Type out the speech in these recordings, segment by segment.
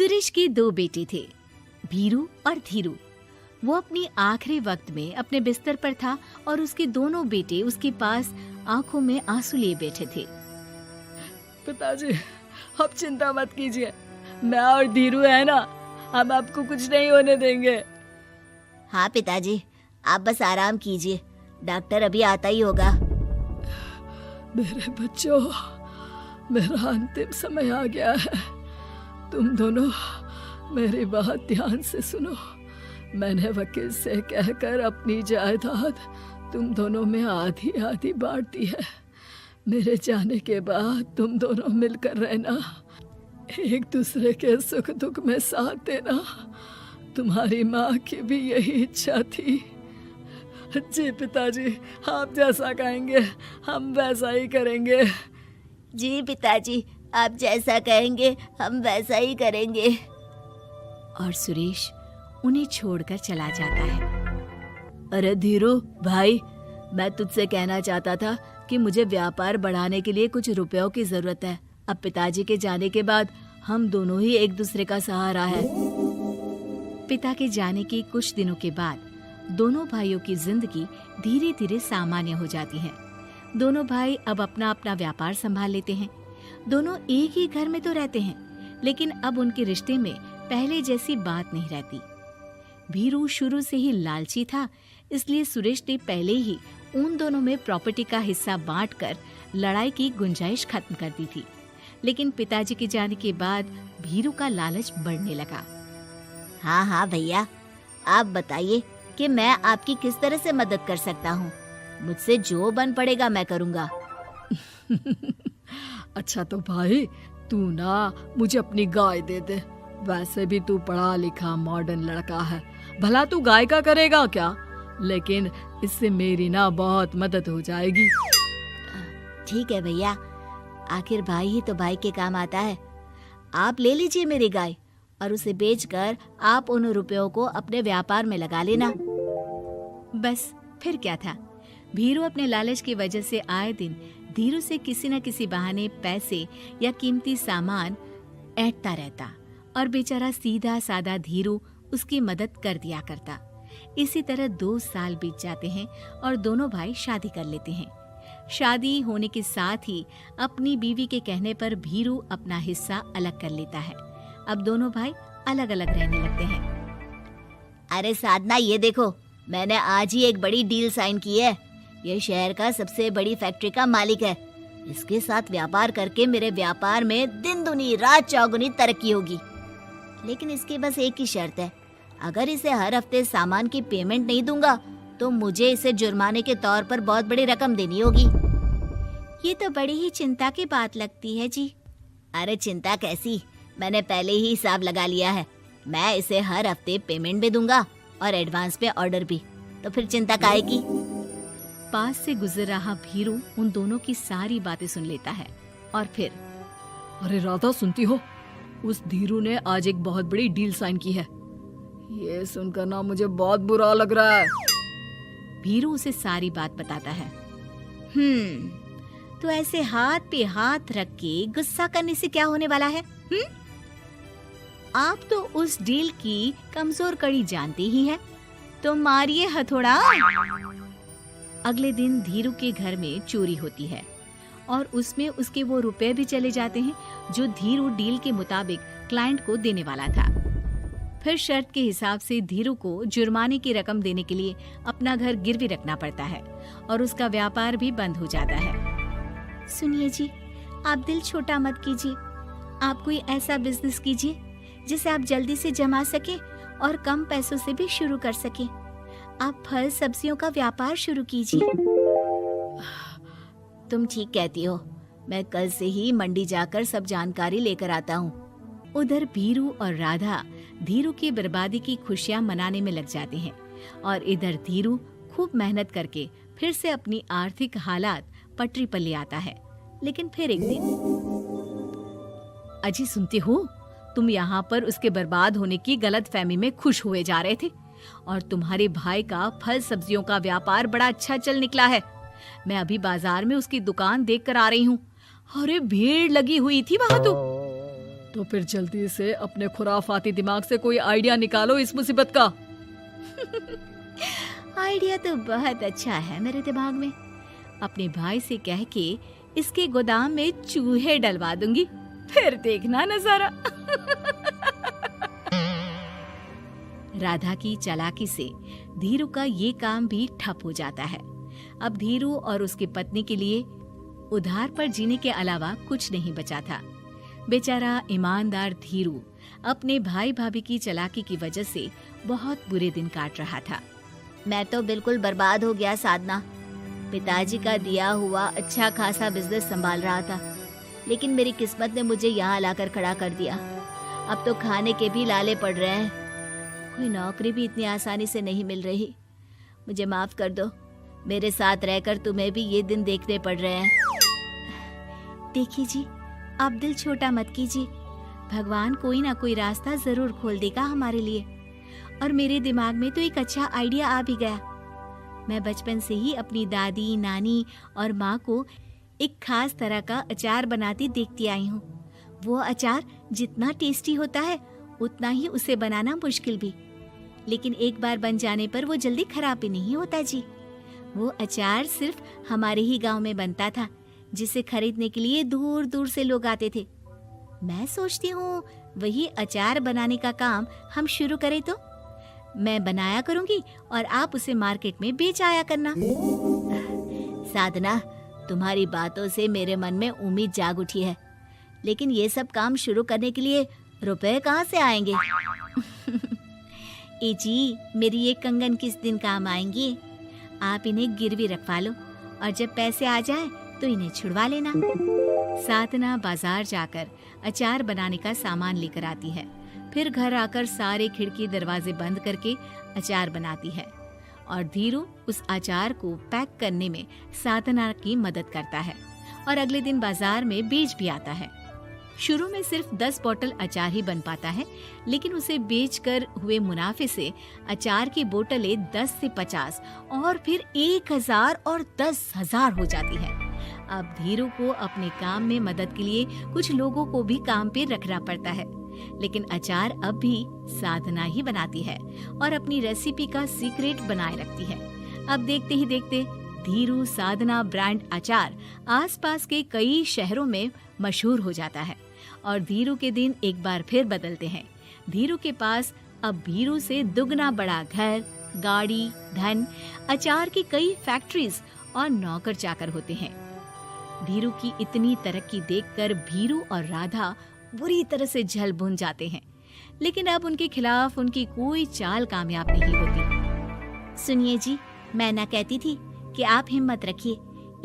सुरेश के दो बेटे थे, भीरू और धीरू। वो अपनी आखिरी वक्त में अपने बिस्तर पर था और उसके दोनों बेटे उसके पास आंखों में आंसू लिए बैठे थे। पिताजी, आप चिंता मत कीजिए, मैं और धीरू है ना, हम आपको कुछ नहीं होने देंगे। हाँ पिताजी, आप बस आराम कीजिए, डॉक्टर अभी आता ही होगा। मेरे बच्चों, मेरा अंतिम समय आ गया है। तुम दोनों मेरी बात ध्यान से सुनो। मैंने वकील से कहकर अपनी जायदाद तुम दोनों में आधी आधी बांट दी है। मेरे जाने के बाद तुम दोनों मिलकर रहना, एक दूसरे के सुख दुख में साथ देना। तुम्हारी माँ की भी यही इच्छा थी। जी पिताजी, आप जैसा कहेंगे हम वैसा ही करेंगे। जी पिताजी, आप जैसा कहेंगे हम वैसा ही करेंगे। और सुरेश उन्हें छोड़कर चला जाता है। अरे धीरू भाई, मैं तुझसे कहना चाहता था कि मुझे व्यापार बढ़ाने के लिए कुछ रुपयों की जरूरत है। अब पिताजी के जाने के बाद हम दोनों ही एक दूसरे का सहारा है। पिता के जाने के कुछ दिनों के बाद दोनों भाइयों की जिंदगी धीरे धीरे सामान्य हो जाती है। दोनों भाई अब अपना अपना व्यापार संभाल लेते हैं। दोनों एक ही घर में तो रहते हैं, लेकिन अब उनके रिश्ते में पहले जैसी बात नहीं रहती। भीरू शुरू से ही लालची था, इसलिए सुरेश ने पहले ही उन दोनों में प्रॉपर्टी का हिस्सा बांटकर लड़ाई की गुंजाइश खत्म कर दी थी। लेकिन पिताजी के जाने के बाद भीरू का लालच बढ़ने लगा। हाँ भैया, आप बताइए कि मैं आपकी किस तरह से मदद कर सकता हूँ। मुझसे जो बन पड़ेगा मैं करूँगा। अच्छा तो भाई, तू ना मुझे अपनी गाय दे दे। वैसे भी तू पढ़ा लिखा मॉडर्न लड़का है, भला तू गाय का करेगा क्या? लेकिन इससे मेरी ना बहुत मदद हो जाएगी। ठीक है भैया, आखिर भाई ही तो भाई के काम आता है। आप ले लीजिए मेरी गाय और उसे बेचकर आप उन रुपयों को अपने व्यापार में लगा लेना। बस फिर क्या था, भीरू अपने लालच की वजह से आए दिन धीरू से किसी न किसी बहाने पैसे या कीमती सामान ऐंठता रहता और बेचारा सीधा सादा धीरू उसकी मदद कर दिया करता। इसी तरह 2 साल बीत जाते हैं और दोनों भाई शादी कर लेते हैं। शादी होने के साथ ही अपनी बीवी के कहने पर भीरू अपना हिस्सा अलग कर लेता है। अब दोनों भाई अलग अलग रहने लगते हैं। अरे साधना, ये देखो, मैंने आज ही एक बड़ी डील साइन की है। ये शहर का सबसे बड़ी फैक्ट्री का मालिक है। इसके साथ व्यापार करके मेरे व्यापार में दिन दुनी रात चौगुनी तरक्की होगी। लेकिन इसकी बस एक ही शर्त है, अगर इसे हर हफ्ते सामान की पेमेंट नहीं दूंगा तो मुझे इसे जुर्माने के तौर पर बहुत बड़ी रकम देनी होगी। ये तो बड़ी ही चिंता की बात लगती है जी। अरे चिंता कैसी, मैंने पहले ही हिसाब लगा लिया है। मैं इसे हर हफ्ते पेमेंट भी दूंगा और एडवांस पे ऑर्डर भी, तो फिर चिंता काहे की। पास से गुजर रहा भीरू उन दोनों की सारी बातें सुन लेता है और फिर, अरे राधा, सुनती हो? उस धीरू ने आज एक बहुत बड़ी डील साइन की है। ये सुनकर ना मुझे बहुत बुरा लग रहा है। भीरू उसे सारी बात बताता है। तो ऐसे हाथ पे हाथ रख के गुस्सा करने से क्या होने वाला है? आप तो उस डील की कमजोर कड़ी जानते ही हैं, तो मारिए हथौड़ा। अगले दिन धीरू के घर में चोरी होती है और उसमें उसके वो रुपए भी चले जाते हैं जो धीरू डील के मुताबिक क्लाइंट को देने वाला था। फिर शर्त के हिसाब से धीरू को जुर्माने की रकम देने के लिए अपना घर गिरवी रखना पड़ता है और उसका व्यापार भी बंद हो जाता है। सुनिए जी, आप दिल छोटा मत कीजिए। आप कोई ऐसा बिजनेस कीजिए जिसे आप जल्दी से जमा सके और कम पैसों से भी शुरू कर सके। आप फल सब्जियों का व्यापार शुरू कीजिए। तुम ठीक कहती हो, मैं कल से ही मंडी जाकर सब जानकारी लेकर आता हूँ। उधर भीरू और राधा धीरू की बर्बादी की खुशियां मनाने में लग जाते हैं और इधर धीरू खूब मेहनत करके फिर से अपनी आर्थिक हालात पटरी पर ले आता है। लेकिन फिर एक दिन, अजी सुनती हो, तुम यहाँ पर उसके बर्बाद होने की गलतफहमी में खुश हुए जा रहे थे और तुम्हारे भाई का फल सब्जियों का व्यापार बड़ा अच्छा चल निकला है। मैं अभी बाजार में उसकी दुकान देख कर आ रही हूँ। अरे भीड़ लगी हुई थी वहां तो। तो फिर जल्दी से अपने खुराफाती दिमाग से कोई आइडिया निकालो इस मुसीबत का। आइडिया तो बहुत अच्छा है मेरे दिमाग में। अपने भाई से कह के इसके गोदाम में चूहे डलवा दूंगी, फिर देखना नजारा। राधा की चालाकी से धीरू का ये काम भी ठप हो जाता है। अब धीरू और उसकी पत्नी के लिए उधार पर जीने के अलावा कुछ नहीं बचा था। बेचारा ईमानदार धीरू अपने भाई भाभी की चालाकी की वजह से बहुत बुरे दिन काट रहा था। मैं तो बिल्कुल बर्बाद हो गया साधना। पिताजी का दिया हुआ अच्छा खासा बिजनेस संभाल रहा था, लेकिन मेरी किस्मत ने मुझे यहाँ लाकर खड़ा कर दिया। अब तो खाने के भी लाले पड़ रहे हैं। कोई नौकरी भी इतनी आसानी से नहीं मिल रही। मुझे माफ कर दो, मेरे साथ रहकर तुम्हें भी ये दिन देखने पड़ रहे हैं। देखिए जी, आप दिल छोटा मत कीजिए। भगवान कोई ना कोई रास्ता जरूर खोल देगा हमारे लिए। और मेरे दिमाग में तो एक अच्छा आइडिया आ भी गया। मैं बचपन से ही अपनी दादी, नानी और माँ को एक खास तरह का अचार बनाती देखती आई हूँ। वो अचार जितना टेस्टी होता है उतना ही उसे बनाना मुश्किल भी, लेकिन एक बार बन जाने पर वो जल्दी खराब भी नहीं होता जी। वो अचार सिर्फ हमारे ही गांव में बनता था, जिसे खरीदने के लिए दूर दूर से लोग आते थे। मैं सोचती हूँ वही अचार बनाने का काम हम शुरू करें तो। मैं बनाया करूँगी और आप उसे मार्केट में बेच आया करना। साधना, तुम्हारी बातों से मेरे मन में उम्मीद जाग उठी है, लेकिन ये सब काम शुरू करने के लिए रुपए कहाँ से आएंगे? ए जी, मेरी ये कंगन किस दिन काम आएंगी? आप इन्हें गिरवी रखवा लो और जब पैसे आ जाए तो इन्हें छुड़वा लेना। साधना बाजार जाकर अचार बनाने का सामान लेकर आती है। फिर घर आकर सारे खिड़की दरवाजे बंद करके अचार बनाती है और धीरू उस अचार को पैक करने में साधना की मदद करता है और अगले दिन बाजार में बेच भी आता है। शुरू में सिर्फ 10 बोतल अचार ही बन पाता है, लेकिन उसे बेचकर हुए मुनाफे से अचार की बोतलें 10 से 50 और फिर 1000 और 10,000 हो जाती है। अब धीरू को अपने काम में मदद के लिए कुछ लोगों को भी काम पे रखना पड़ता है, लेकिन अचार अब भी साधना ही बनाती है और अपनी रेसिपी का सीक्रेट बनाए रखती है। अब देखते ही देखते धीरू साधना ब्रांड अचार आसपास के कई शहरों में मशहूर हो जाता है और धीरू के दिन एक बार फिर बदलते हैं। धीरू के पास अब भीरू से दुगना बड़ा घर, गाड़ी, धन, अचार की कई फैक्ट्रीज और नौकर चाकर होते हैं। धीरू की इतनी तरक्की देखकर भीरू और राधा बुरी तरह से जल भुन जाते हैं, लेकिन अब उनके खिलाफ उनकी कोई चाल कामयाब नहीं होती। सुनिए जी, मैं ना कहती थी कि आप हिम्मत रखिए,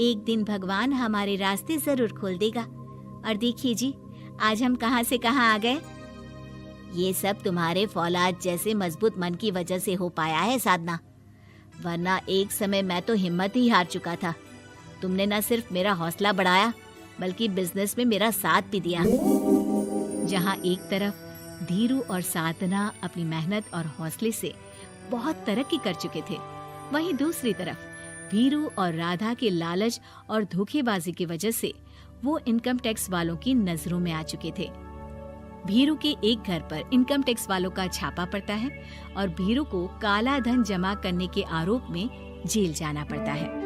एक दिन भगवान हमारे रास्ते जरूर खोल देगा। और देखिए जी, आज हम कहाँ से कहाँ आ गए। ये सब तुम्हारे फौलाद जैसे मजबूत मन की वजह से हो पाया है साधना, वरना एक समय मैं तो हिम्मत ही हार चुका था। तुमने न सिर्फ मेरा हौसला बढ़ाया बल्कि बिजनेस में मेरा साथ भी दिया। जहाँ एक तरफ धीरू और साधना अपनी मेहनत और हौसले से बहुत तरक्की कर चुके थे, वहीं दूसरी तरफ भीरू और राधा के लालच और धोखेबाजी की वजह से वो इनकम टैक्स वालों की नजरों में आ चुके थे। भीरू के एक घर पर इनकम टैक्स वालों का छापा पड़ता है और भीरू को काला धन जमा करने के आरोप में जेल जाना पड़ता है।